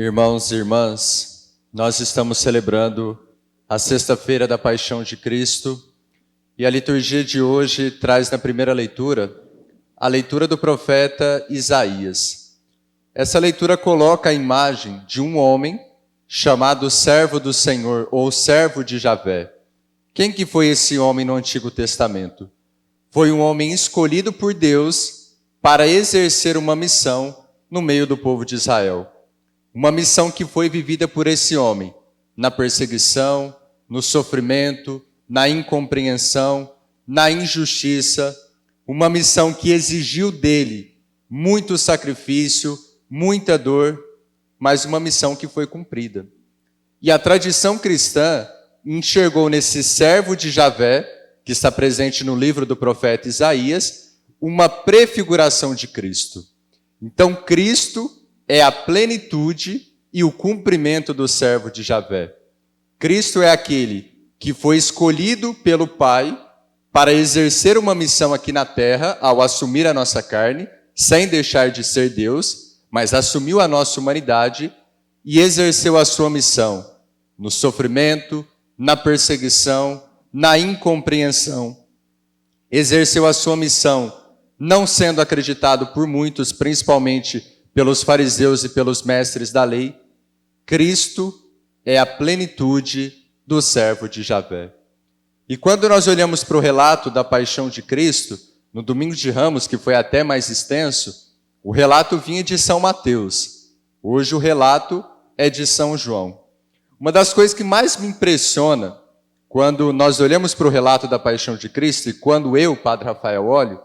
Irmãos e irmãs, nós estamos celebrando a Sexta-feira da Paixão de Cristo e a liturgia de hoje traz na primeira leitura a leitura do profeta Isaías. Essa leitura coloca a imagem de um homem chamado servo do Senhor ou servo de Javé. Quem que foi esse homem no Antigo Testamento? Foi um homem escolhido por Deus para exercer uma missão no meio do povo de Israel. Uma missão que foi vivida por esse homem, na perseguição, no sofrimento, na incompreensão, na injustiça. Uma missão que exigiu dele muito sacrifício, muita dor, mas uma missão que foi cumprida. E a tradição cristã enxergou nesse servo de Javé, que está presente no livro do profeta Isaías, uma prefiguração de Cristo. Então, Cristo é a plenitude e o cumprimento do servo de Javé. Cristo é aquele que foi escolhido pelo Pai para exercer uma missão aqui na terra, ao assumir a nossa carne, sem deixar de ser Deus, mas assumiu a nossa humanidade e exerceu a sua missão no sofrimento, na perseguição, na incompreensão. Exerceu a sua missão não sendo acreditado por muitos, principalmente pelos fariseus e pelos mestres da lei. Cristo é a plenitude do servo de Javé. E quando nós olhamos para o relato da paixão de Cristo, no domingo de Ramos, que foi até mais extenso, o relato vinha de São Mateus. Hoje o relato é de São João. Uma das coisas que mais me impressiona quando nós olhamos para o relato da paixão de Cristo, e quando eu, Padre Rafael, olho,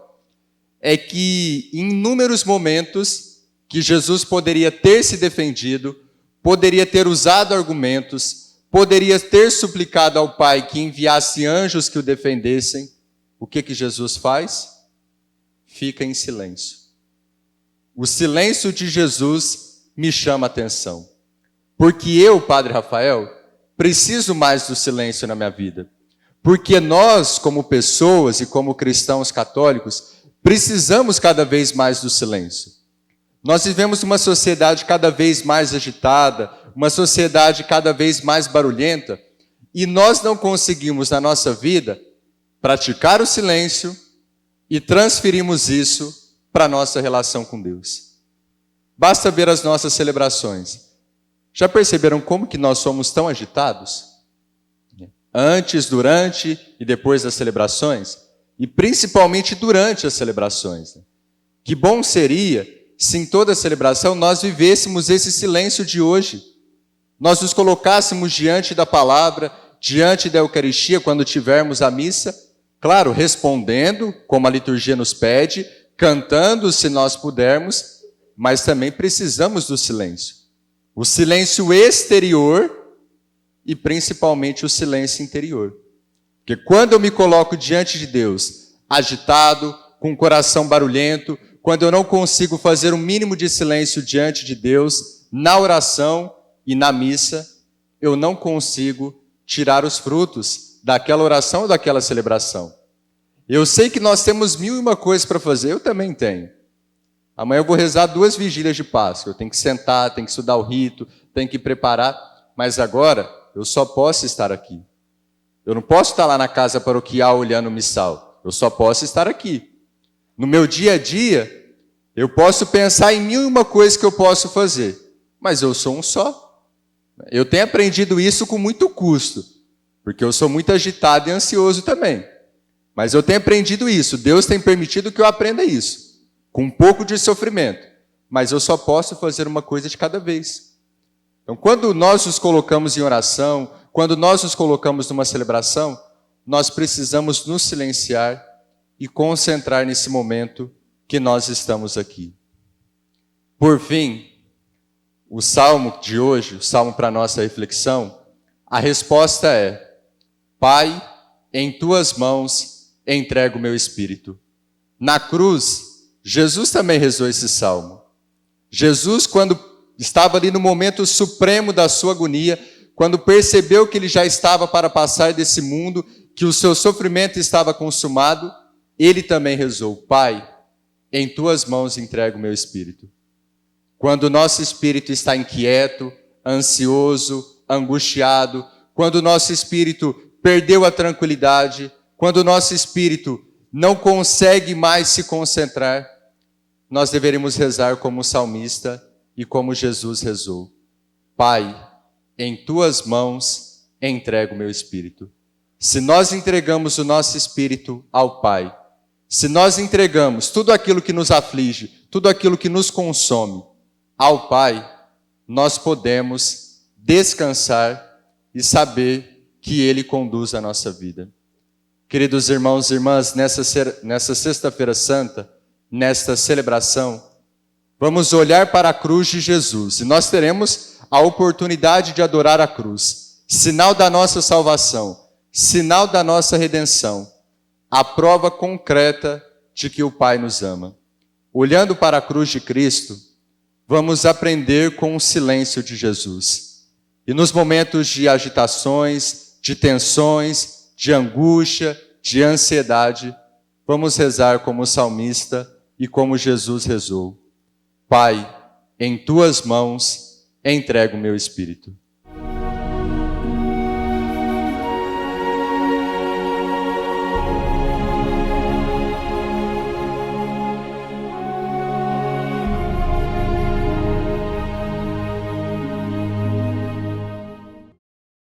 é que em inúmeros momentos que Jesus poderia ter se defendido, poderia ter usado argumentos, poderia ter suplicado ao Pai que enviasse anjos que o defendessem. O que Jesus faz? Fica em silêncio. O silêncio de Jesus me chama a atenção. Porque eu, Padre Rafael, preciso mais do silêncio na minha vida. Porque nós, como pessoas e como cristãos católicos, precisamos cada vez mais do silêncio. Nós vivemos uma sociedade cada vez mais agitada, uma sociedade cada vez mais barulhenta, e nós não conseguimos na nossa vida praticar o silêncio e transferimos isso para a nossa relação com Deus. Basta ver as nossas celebrações. Já perceberam como que nós somos tão agitados? Antes, durante e depois das celebrações? E principalmente durante as celebrações. Que bom seria se em toda celebração nós vivêssemos esse silêncio de hoje. Nós nos colocássemos diante da palavra, diante da Eucaristia, quando tivermos a missa, claro, respondendo, como a liturgia nos pede, cantando se nós pudermos, mas também precisamos do silêncio. O silêncio exterior e principalmente o silêncio interior. Porque quando eu me coloco diante de Deus, agitado, com o coração barulhento, quando eu não consigo fazer o mínimo de silêncio diante de Deus, na oração e na missa, eu não consigo tirar os frutos daquela oração ou daquela celebração. Eu sei que nós temos 1001 coisas para fazer, eu também tenho. Amanhã eu vou rezar 2 vigílias de Páscoa, eu tenho que sentar, tenho que estudar o rito, tenho que preparar, mas agora eu só posso estar aqui. Eu não posso estar lá na casa paroquial olhando o missal, eu só posso estar aqui. No meu dia a dia, eu posso pensar em 1001 coisas que eu posso fazer, mas eu sou um só. Eu tenho aprendido isso com muito custo, porque eu sou muito agitado e ansioso também. Mas eu tenho aprendido isso, Deus tem permitido que eu aprenda isso, com um pouco de sofrimento, mas eu só posso fazer uma coisa de cada vez. Então, quando nós nos colocamos em oração, quando nós nos colocamos numa celebração, nós precisamos nos silenciar e concentrar nesse momento que nós estamos aqui. Por fim, o salmo de hoje, o salmo para a nossa reflexão, a resposta é: Pai, em tuas mãos entrego o meu espírito. Na cruz, Jesus também rezou esse salmo. Jesus, quando estava ali no momento supremo da sua agonia, quando percebeu que ele já estava para passar desse mundo, que o seu sofrimento estava consumado, ele também rezou: Pai, em tuas mãos entrego o meu espírito. quando o nosso espírito está inquieto, ansioso, angustiado, quando o nosso espírito perdeu a tranquilidade, quando o nosso espírito não consegue mais se concentrar, nós deveríamos rezar como o salmista e como Jesus rezou. Pai, em tuas mãos entrego o meu espírito. Se nós entregamos o nosso espírito ao Pai, se nós entregamos tudo aquilo que nos aflige, tudo aquilo que nos consome ao Pai, nós podemos descansar e saber que Ele conduz a nossa vida. Queridos irmãos e irmãs, nessa Sexta-feira Santa, nesta celebração, vamos olhar para a cruz de Jesus e nós teremos a oportunidade de adorar a cruz, sinal da nossa salvação, sinal da nossa redenção, a prova concreta de que o Pai nos ama. Olhando para a cruz de Cristo, vamos aprender com o silêncio de Jesus. E nos momentos de agitações, de tensões, de angústia, de ansiedade, vamos rezar como o salmista e como Jesus rezou. Pai, em tuas mãos entrego o meu espírito.